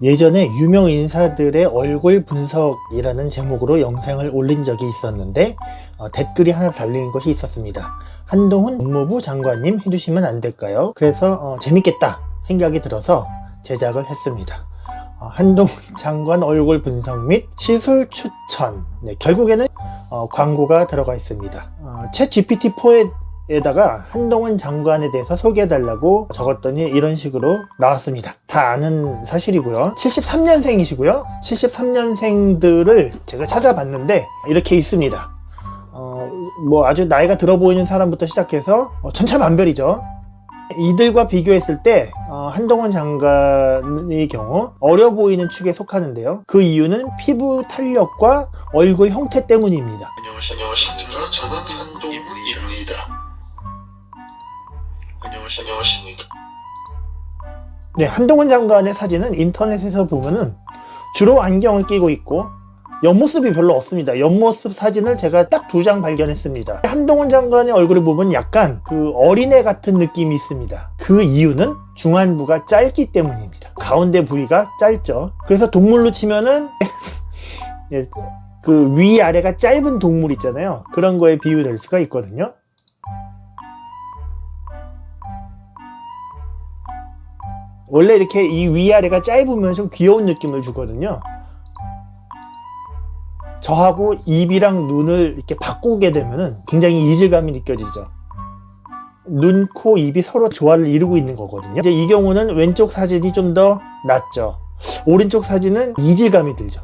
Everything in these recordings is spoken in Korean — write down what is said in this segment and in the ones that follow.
예전에 유명 인사들의 얼굴 분석이라는 제목으로 영상을 올린 적이 있었는데 댓글이 하나 달리는 것이 있었습니다. 한동훈 법무부 장관님 해주시면 안 될까요? 그래서 재밌겠다 생각이 들어서 제작을 했습니다. 한동훈 장관 얼굴 분석 및 시술 추천. 네, 결국에는 광고가 들어가 있습니다. 챗 GPT-4에다가 한동훈 장관에 대해서 소개해달라고 적었더니 이런 식으로 나왔습니다. 다 아는 사실이고요. 73년생이시고요. 73년생들을 제가 찾아봤는데 이렇게 있습니다. 뭐 아주 나이가 들어 보이는 사람부터 시작해서 천차만별이죠. 이들과 비교했을 때 한동훈 장관의 경우 어려 보이는 축에 속하는데요. 그 이유는 피부 탄력과 얼굴 형태 때문입니다. 안녕하십니까. 저는 한동훈입니다. 안녕하십니까. 네, 한동훈 장관의 사진은 인터넷에서 보면은 주로 안경을 끼고 있고 옆모습이 별로 없습니다. 옆모습 사진을 제가 딱 2장 발견했습니다. 한동훈 장관의 얼굴을 보면 약간 그 어린애 같은 느낌이 있습니다. 그 이유는 중안부가 짧기 때문입니다. 가운데 부위가 짧죠. 그래서 동물로 치면은 그 위아래가 짧은 동물 있잖아요. 그런 거에 비유될 수가 있거든요. 원래 이렇게 이 위아래가 짧으면 좀 귀여운 느낌을 주거든요. 저하고 입이랑 눈을 이렇게 바꾸게 되면은 굉장히 이질감이 느껴지죠. 눈, 코, 입이 서로 조화를 이루고 있는 거거든요. 이제 이 경우는 왼쪽 사진이 좀 더 낫죠. 오른쪽 사진은 이질감이 들죠.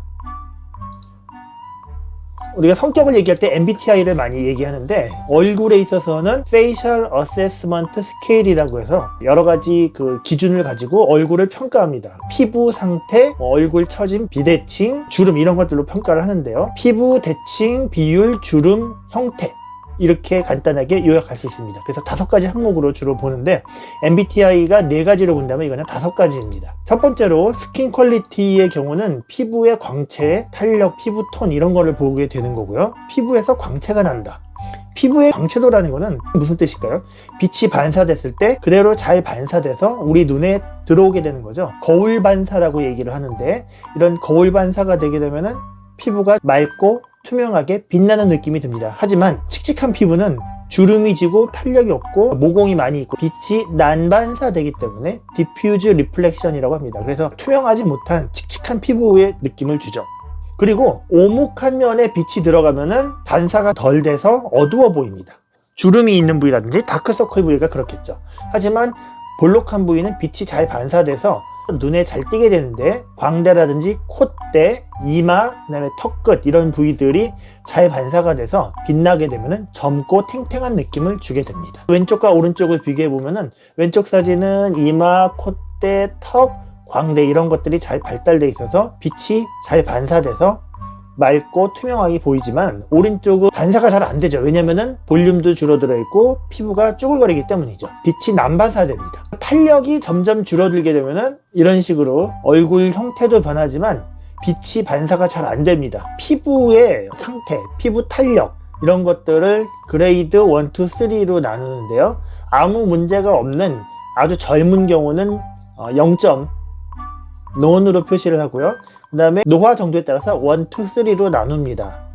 우리가 성격을 얘기할 때 MBTI를 많이 얘기하는데 얼굴에 있어서는 Facial Assessment Scale이라고 해서 여러 가지 그 기준을 가지고 얼굴을 평가합니다. 피부 상태, 얼굴 처짐, 비대칭, 주름 이런 것들로 평가를 하는데요. 피부, 대칭, 비율, 주름, 형태 이렇게 간단하게 요약할 수 있습니다. 그래서 5가지 항목으로 주로 보는데 MBTI가 4가지로 본다면 이거는 5가지입니다. 첫 번째로 스킨 퀄리티의 경우는 피부의 광채, 탄력, 피부톤 이런 거를 보게 되는 거고요. 피부에서 광채가 난다. 피부의 광채도라는 거는 무슨 뜻일까요? 빛이 반사됐을 때 그대로 잘 반사돼서 우리 눈에 들어오게 되는 거죠. 거울 반사라고 얘기를 하는데 이런 거울 반사가 되게 되면은 피부가 맑고 투명하게 빛나는 느낌이 듭니다. 하지만 칙칙한 피부는 주름이 지고 탄력이 없고 모공이 많이 있고 빛이 난반사되기 때문에 디퓨즈 리플렉션이라고 합니다. 그래서 투명하지 못한 칙칙한 피부의 느낌을 주죠. 그리고 오목한 면에 빛이 들어가면은 반사가 덜 돼서 어두워 보입니다. 주름이 있는 부위라든지 다크서클 부위가 그렇겠죠. 하지만 볼록한 부위는 빛이 잘 반사돼서 눈에 잘 띄게 되는데 광대라든지 콧대, 이마, 그 다음에 턱끝 이런 부위들이 잘 반사가 돼서 빛나게 되면 젊고 탱탱한 느낌을 주게 됩니다. 왼쪽과 오른쪽을 비교해 보면은 왼쪽 사진은 이마, 콧대, 턱, 광대 이런 것들이 잘 발달돼 있어서 빛이 잘 반사돼서 맑고 투명하게 보이지만 오른쪽은 반사가 잘 안 되죠. 왜냐면은 볼륨도 줄어들어 있고 피부가 쭈글거리기 때문이죠. 빛이 난반사됩니다. 탄력이 점점 줄어들게 되면은 이런 식으로 얼굴 형태도 변하지만 빛이 반사가 잘 안 됩니다. 피부의 상태, 피부 탄력 이런 것들을 그레이드 1, 2, 3로 나누는데요. 아무 문제가 없는 아주 젊은 경우는 0점 논으로 표시를 하고요. 그 다음에 노화 정도에 따라서 1, 2, 3로 나눕니다.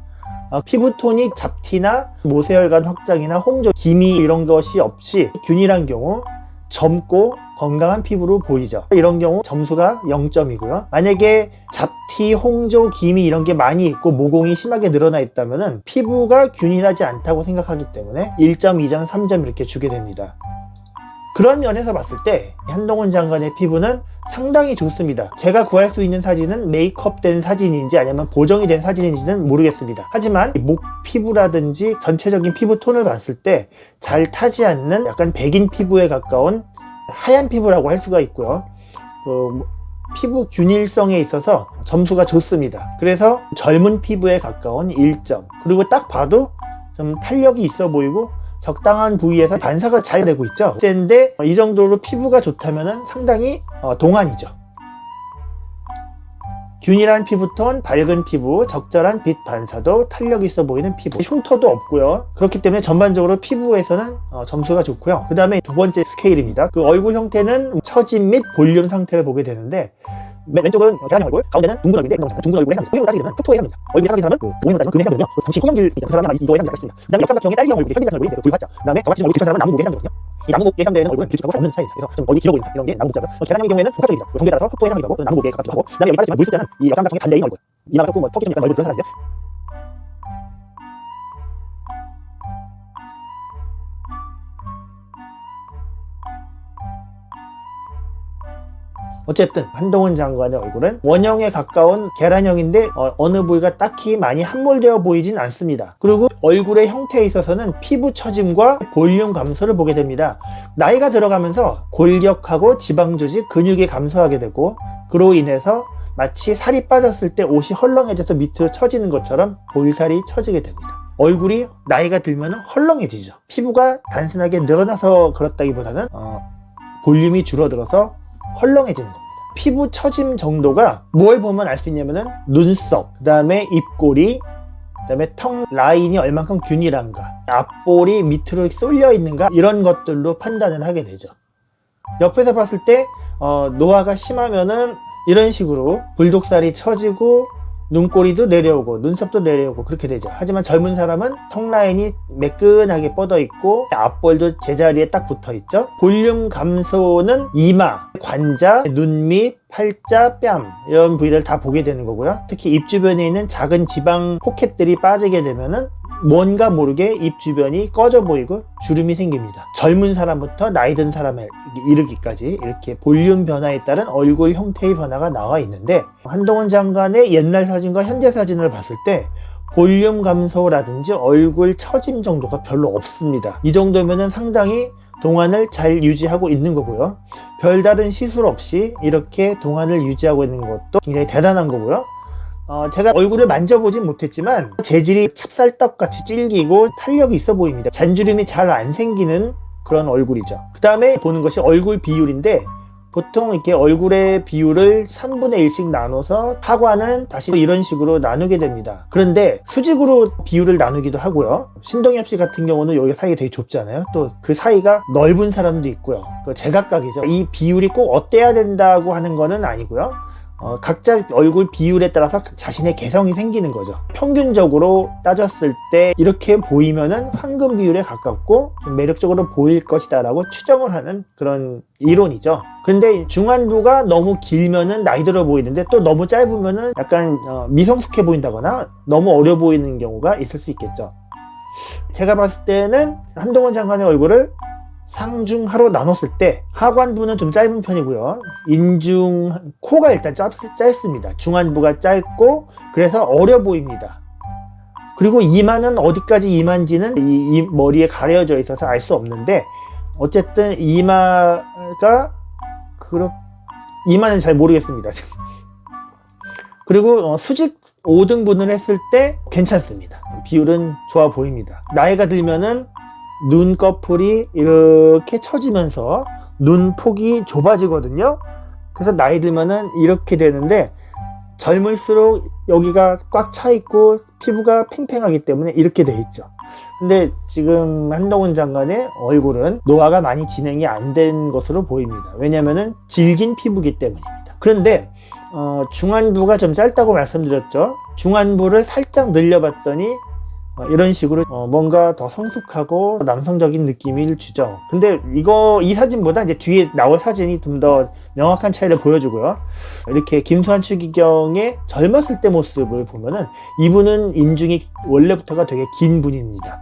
피부톤이 잡티나 모세혈관 확장이나 홍조, 기미 이런 것이 없이 균일한 경우 젊고 건강한 피부로 보이죠. 이런 경우 점수가 0점이고요. 만약에 잡티, 홍조, 기미 이런 게 많이 있고 모공이 심하게 늘어나 있다면 피부가 균일하지 않다고 생각하기 때문에 1점, 2점, 3점 이렇게 주게 됩니다. 그런 면에서 봤을 때 한동훈 장관의 피부는 상당히 좋습니다. 제가 구할 수 있는 사진은 메이크업된 사진인지 아니면 보정이 된 사진인지는 모르겠습니다. 하지만 목 피부라든지 전체적인 피부톤을 봤을 때 잘 타지 않는 약간 백인 피부에 가까운 하얀 피부라고 할 수가 있고요. 피부 균일성에 있어서 점수가 좋습니다. 그래서 젊은 피부에 가까운 1점. 그리고 딱 봐도 좀 탄력이 있어 보이고 적당한 부위에서 반사가 잘 되고 있죠. 센데 이 정도로 피부가 좋다면 상당히 동안이죠. 균일한 피부톤, 밝은 피부, 적절한 빛 반사도 탄력 있어 보이는 피부, 흉터도 없고요. 그렇기 때문에 전반적으로 피부에서는 점수가 좋고요. 그 다음에 두 번째 스케일입니다. 그 얼굴 형태는 처짐 및 볼륨 상태를 보게 되는데 맨 왼쪽은 계란형 얼굴, 가운데는 둥근 얼굴인데 둥근 얼굴에 해당되죠. 통영으로 따지게 되면 톡토에 해당됩니다. 얼굴에 해당되는 사람은 그 오행으로 따지면 금에 해당되거든요. 정치 통영길 그 사람이 아마 이거에 해당될 수 있습니다. 그다음에 역삼각형의 딸기형 얼굴이 현빈 같은 얼굴이 그 불화자. 그다음에 저같이 얼굴 비슷한 사람은 나무목에 해당되거든요. 이 나무목에 해당되는 얼굴은 길쭉하고 잘 없는 스타일입니다. 그래서 좀 얼굴이 길어 보인다 이런 게 나무목자고요. 계란형의 경우에는 복합적이죠. 종교에 따라서 톡토에 해당되고 나무목에 가깝기도 하고, 그다음에 여기 빠졌지만 물숫자는 이 역삼각형의 반대인 얼굴. 이마가 조금 뭐 턱이 좀 약간 넓은 그런 사람인데. 어쨌든 한동훈 장관의 얼굴은 원형에 가까운 계란형인데 어느 부위가 딱히 많이 함몰되어 보이진 않습니다. 그리고 얼굴의 형태에 있어서는 피부 처짐과 볼륨 감소를 보게 됩니다. 나이가 들어가면서 골격하고 지방 조직, 근육이 감소하게 되고, 그로 인해서 마치 살이 빠졌을 때 옷이 헐렁해져서 밑으로 처지는 것처럼 볼살이 처지게 됩니다. 얼굴이 나이가 들면 헐렁해지죠. 피부가 단순하게 늘어나서 그렇다기보다는 볼륨이 줄어들어서 헐렁해지는 겁니다. 피부 처짐 정도가 뭘 보면 알 수 있냐면은 눈썹, 그 다음에 입꼬리, 그 다음에 턱 라인이 얼만큼 균일한가, 앞볼이 밑으로 쏠려 있는가, 이런 것들로 판단을 하게 되죠. 옆에서 봤을 때 노화가 심하면은 이런 식으로 불독살이 처지고 눈꼬리도 내려오고 눈썹도 내려오고 그렇게 되죠. 하지만 젊은 사람은 턱 라인이 매끈하게 뻗어 있고 앞볼도 제자리에 딱 붙어 있죠. 볼륨 감소는 이마, 관자, 눈밑, 팔자, 뺨 이런 부위를 다 보게 되는 거고요. 특히 입 주변에 있는 작은 지방 포켓들이 빠지게 되면은 뭔가 모르게 입 주변이 꺼져 보이고 주름이 생깁니다. 젊은 사람부터 나이 든 사람에 이르기까지 이렇게 볼륨 변화에 따른 얼굴 형태의 변화가 나와 있는데, 한동훈 장관의 옛날 사진과 현재 사진을 봤을 때 볼륨 감소라든지 얼굴 처짐 정도가 별로 없습니다. 이 정도면은 상당히 동안을 잘 유지하고 있는 거고요. 별다른 시술 없이 이렇게 동안을 유지하고 있는 것도 굉장히 대단한 거고요. 제가 얼굴을 만져보진 못했지만 재질이 찹쌀떡같이 질기고 탄력이 있어 보입니다. 잔주름이 잘 안 생기는 그런 얼굴이죠. 그 다음에 보는 것이 얼굴 비율인데, 보통 이렇게 얼굴의 비율을 3분의 1씩 나눠서 하관은 다시 이런 식으로 나누게 됩니다. 그런데 수직으로 비율을 나누기도 하고요. 신동엽 씨 같은 경우는 여기 사이가 되게 좁잖아요. 또 그 사이가 넓은 사람도 있고요. 그 제각각이죠. 이 비율이 꼭 어때야 된다고 하는 거는 아니고요. 각자 얼굴 비율에 따라서 자신의 개성이 생기는 거죠. 평균적으로 따졌을 때 이렇게 보이면은 황금 비율에 가깝고 좀 매력적으로 보일 것이다 라고 추정을 하는 그런 이론이죠. 그런데 중안부가 너무 길면은 나이 들어 보이는데, 또 너무 짧으면은 약간 미성숙해 보인다거나 너무 어려 보이는 경우가 있을 수 있겠죠. 제가 봤을 때는 한동훈 장관의 얼굴을 상중하로 나눴을 때 하관부는 좀 짧은 편이고요. 인중, 코가 일단 짧습니다. 중안부가 짧고 그래서 어려 보입니다. 그리고 이마는 어디까지 이마인지는 이 머리에 가려져 있어서 알 수 없는데, 어쨌든 이마는 잘 모르겠습니다. 그리고 수직 5등분을 했을 때 괜찮습니다. 비율은 좋아 보입니다. 나이가 들면은 눈꺼풀이 이렇게 처지면서 눈폭이 좁아지거든요. 그래서 나이 들면은 이렇게 되는데, 젊을수록 여기가 꽉 차 있고 피부가 팽팽하기 때문에 이렇게 돼 있죠. 근데 지금 한동훈 장관의 얼굴은 노화가 많이 진행이 안 된 것으로 보입니다. 왜냐면은 질긴 피부이기 때문입니다. 그런데 중안부가 좀 짧다고 말씀드렸죠. 중안부를 살짝 늘려봤더니 이런 식으로 뭔가 더 성숙하고 남성적인 느낌을 주죠. 근데 이 사진보다 이제 뒤에 나올 사진이 좀 더 명확한 차이를 보여주고요. 이렇게 김수환 추기경의 젊었을 때 모습을 보면은 이분은 인중이 원래부터가 되게 긴 분입니다.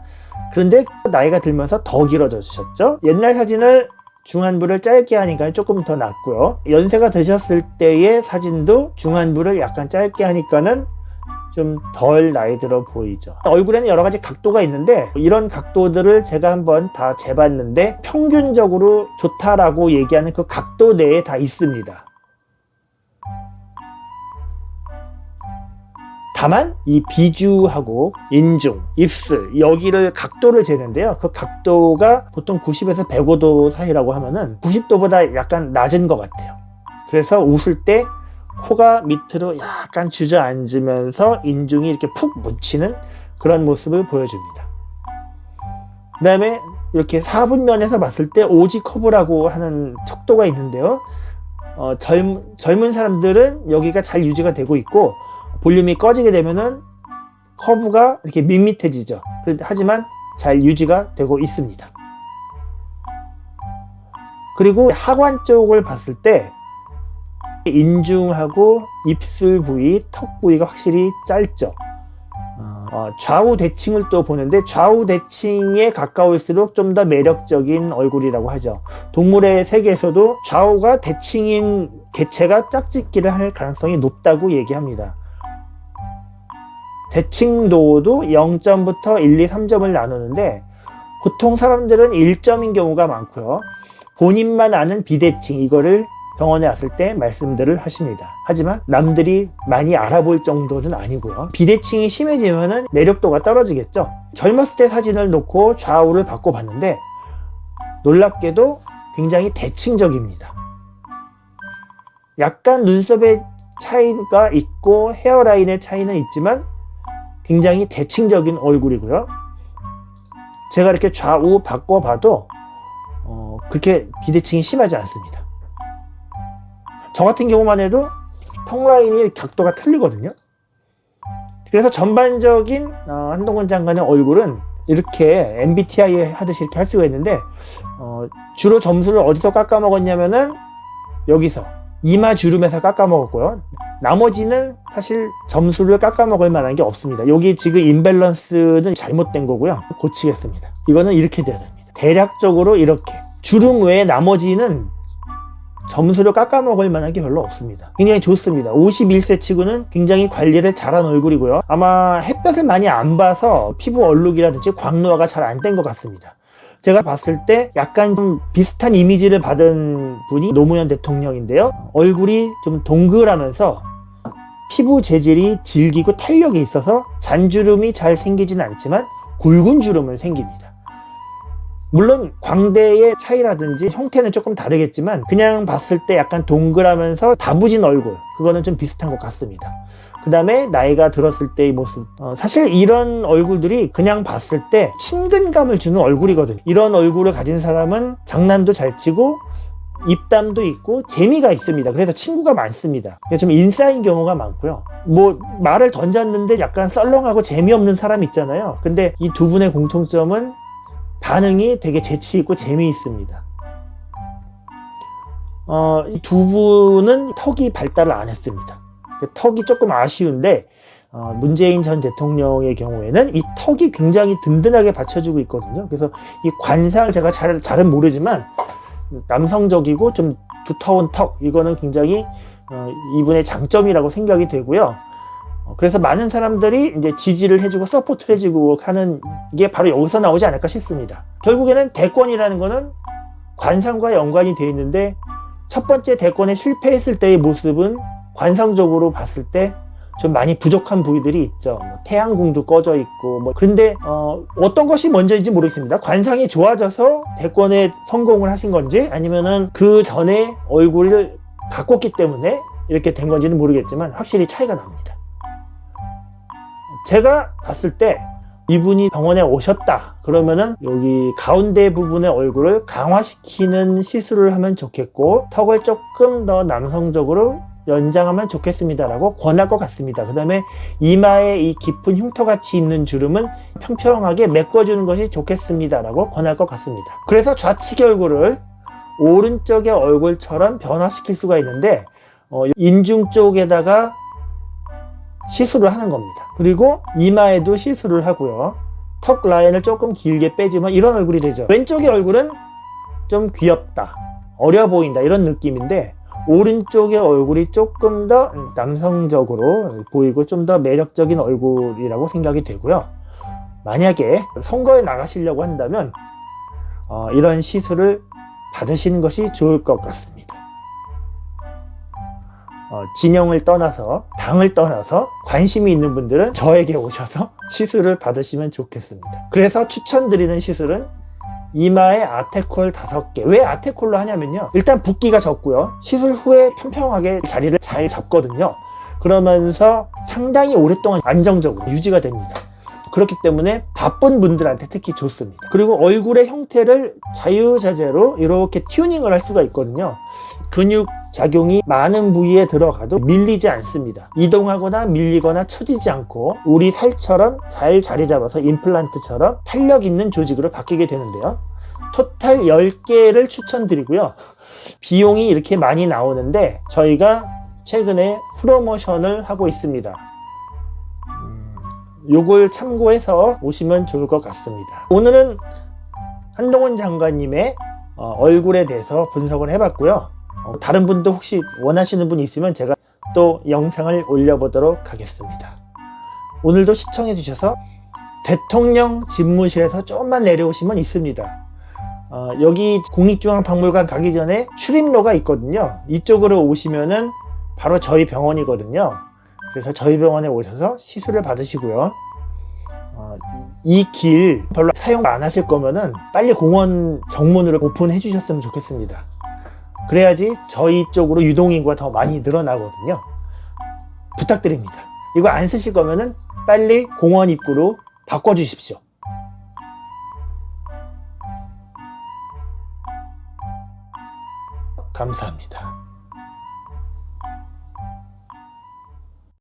그런데 나이가 들면서 더 길어지셨죠. 옛날 사진을 중안부를 짧게 하니까 조금 더 낫고요. 연세가 드셨을 때의 사진도 중안부를 약간 짧게 하니까는 좀 덜 나이 들어 보이죠. 얼굴에는 여러 가지 각도가 있는데, 이런 각도들을 제가 한번 다 재봤는데 평균적으로 좋다라고 얘기하는 그 각도 내에 다 있습니다. 다만 이 비주하고 인중, 입술 여기를 각도를 재는데요. 그 각도가 보통 90에서 105도 사이라고 하면은 90도보다 약간 낮은 것 같아요. 그래서 웃을 때 코가 밑으로 약간 주저앉으면서 인중이 이렇게 푹 묻히는 그런 모습을 보여줍니다. 그 다음에 이렇게 4분면에서 봤을 때 오지 커브라고 하는 척도가 있는데요. 젊은 사람들은 여기가 잘 유지가 되고 있고, 볼륨이 꺼지게 되면은 커브가 이렇게 밋밋해지죠. 하지만 잘 유지가 되고 있습니다. 그리고 하관 쪽을 봤을 때 인중하고 입술 부위, 턱 부위가 확실히 짧죠. 좌우 대칭을 또 보는데 좌우 대칭에 가까울수록 좀 더 매력적인 얼굴이라고 하죠. 동물의 세계에서도 좌우가 대칭인 개체가 짝짓기를 할 가능성이 높다고 얘기합니다. 대칭도도 0점부터 1, 2, 3점을 나누는데 보통 사람들은 1점인 경우가 많고요. 본인만 아는 비대칭, 이거를 병원에 왔을 때 말씀들을 하십니다. 하지만 남들이 많이 알아볼 정도는 아니고요. 비대칭이 심해지면은 매력도가 떨어지겠죠. 젊었을 때 사진을 놓고 좌우를 바꿔봤는데 놀랍게도 굉장히 대칭적입니다. 약간 눈썹의 차이가 있고 헤어라인의 차이는 있지만 굉장히 대칭적인 얼굴이고요. 제가 이렇게 좌우 바꿔봐도 그렇게 비대칭이 심하지 않습니다. 저 같은 경우만 해도 턱 라인이 각도가 틀리거든요. 그래서 전반적인 한동훈 장관의 얼굴은 이렇게 MBTI 하듯이 이렇게 할 수가 있는데 주로 점수를 어디서 깎아 먹었냐면은 여기서 이마 주름에서 깎아 먹었고요. 나머지는 사실 점수를 깎아 먹을 만한 게 없습니다. 여기 지금 임밸런스는 잘못된 거고요. 고치겠습니다. 이거는 이렇게 돼야 됩니다. 대략적으로 이렇게 주름 외에 나머지는 점수를 깎아 먹을 만한 게 별로 없습니다. 굉장히 좋습니다. 51세 치고는 굉장히 관리를 잘한 얼굴이고요. 아마 햇볕을 많이 안 봐서 피부 얼룩이라든지 광노화가 잘 안 된 것 같습니다. 제가 봤을 때 약간 좀 비슷한 이미지를 받은 분이 노무현 대통령인데요. 얼굴이 좀 동글하면서 피부 재질이 질기고 탄력이 있어서 잔주름이 잘 생기진 않지만 굵은 주름은 생깁니다. 물론 광대의 차이라든지 형태는 조금 다르겠지만 그냥 봤을 때 약간 동글하면서 다부진 얼굴, 그거는 좀 비슷한 것 같습니다. 그 다음에 나이가 들었을 때의 모습, 사실 이런 얼굴들이 그냥 봤을 때 친근감을 주는 얼굴이거든요. 이런 얼굴을 가진 사람은 장난도 잘 치고 입담도 있고 재미가 있습니다. 그래서 친구가 많습니다. 좀 인싸인 경우가 많고요. 뭐 말을 던졌는데 약간 썰렁하고 재미없는 사람 있잖아요. 근데 이 두 분의 공통점은 반응이 되게 재치있고 재미있습니다. 이 두 분은 턱이 발달을 안 했습니다. 턱이 조금 아쉬운데 문재인 전 대통령의 경우에는 이 턱이 굉장히 든든하게 받쳐주고 있거든요. 그래서 이 관상, 제가 잘은 모르지만 남성적이고 좀 두터운 턱, 이거는 굉장히 이분의 장점이라고 생각이 되고요. 그래서 많은 사람들이 이제 지지를 해주고 서포트를 해주고 하는 게 바로 여기서 나오지 않을까 싶습니다. 결국에는 대권이라는 거는 관상과 연관이 되어 있는데 첫 번째 대권에 실패했을 때의 모습은 관상적으로 봤을 때 좀 많이 부족한 부위들이 있죠. 태양궁도 꺼져 있고 그런데 어떤 것이 먼저인지 모르겠습니다. 관상이 좋아져서 대권에 성공을 하신 건지 아니면은 그 전에 얼굴을 바꿨기 때문에 이렇게 된 건지는 모르겠지만 확실히 차이가 납니다. 제가 봤을 때 이분이 병원에 오셨다 그러면은 여기 가운데 부분의 얼굴을 강화시키는 시술을 하면 좋겠고 턱을 조금 더 남성적으로 연장하면 좋겠습니다 라고 권할 것 같습니다. 그 다음에 이마에 이 깊은 흉터같이 있는 주름은 평평하게 메꿔주는 것이 좋겠습니다 라고 권할 것 같습니다. 그래서 좌측의 얼굴을 오른쪽의 얼굴처럼 변화시킬 수가 있는데 인중 쪽에다가 시술을 하는 겁니다. 그리고 이마에도 시술을 하고요. 턱 라인을 조금 길게 빼주면 이런 얼굴이 되죠. 왼쪽의 얼굴은 좀 귀엽다, 어려 보인다 이런 느낌인데 오른쪽의 얼굴이 조금 더 남성적으로 보이고 좀 더 매력적인 얼굴이라고 생각이 되고요. 만약에 선거에 나가시려고 한다면 이런 시술을 받으시는 것이 좋을 것 같습니다. 진영을 떠나서 당을 떠나서 관심이 있는 분들은 저에게 오셔서 시술을 받으시면 좋겠습니다. 그래서 추천드리는 시술은 이마에 아테콜 5개. 왜 아테콜로 하냐면요, 일단 붓기가 적고요, 시술 후에 평평하게 자리를 잘 잡거든요. 그러면서 상당히 오랫동안 안정적으로 유지가 됩니다. 그렇기 때문에 바쁜 분들한테 특히 좋습니다. 그리고 얼굴의 형태를 자유자재로 이렇게 튜닝을 할 수가 있거든요. 근육 작용이 많은 부위에 들어가도 밀리지 않습니다. 이동하거나 밀리거나 처지지 않고 우리 살처럼 잘 자리 잡아서 임플란트처럼 탄력 있는 조직으로 바뀌게 되는데요. 토탈 10개를 추천드리고요. 비용이 이렇게 많이 나오는데 저희가 최근에 프로모션을 하고 있습니다. 요걸 참고해서 오시면 좋을 것 같습니다. 오늘은 한동훈 장관님의 얼굴에 대해서 분석을 해봤고요. 다른 분도 혹시 원하시는 분이 있으면 제가 또 영상을 올려보도록 하겠습니다. 오늘도 시청해 주셔서 대통령 집무실에서 조금만 내려오시면 있습니다. 여기 국립중앙박물관 가기 전에 출입로가 있거든요. 이쪽으로 오시면은 바로 저희 병원이거든요. 그래서 저희 병원에 오셔서 시술을 받으시고요. 이 길 별로 사용 안 하실 거면은 빨리 공원 정문으로 오픈해 주셨으면 좋겠습니다. 그래야지 저희 쪽으로 유동인구가 더 많이 늘어나거든요. 부탁드립니다. 이거 안 쓰실 거면은 빨리 공원 입구로 바꿔 주십시오. 감사합니다.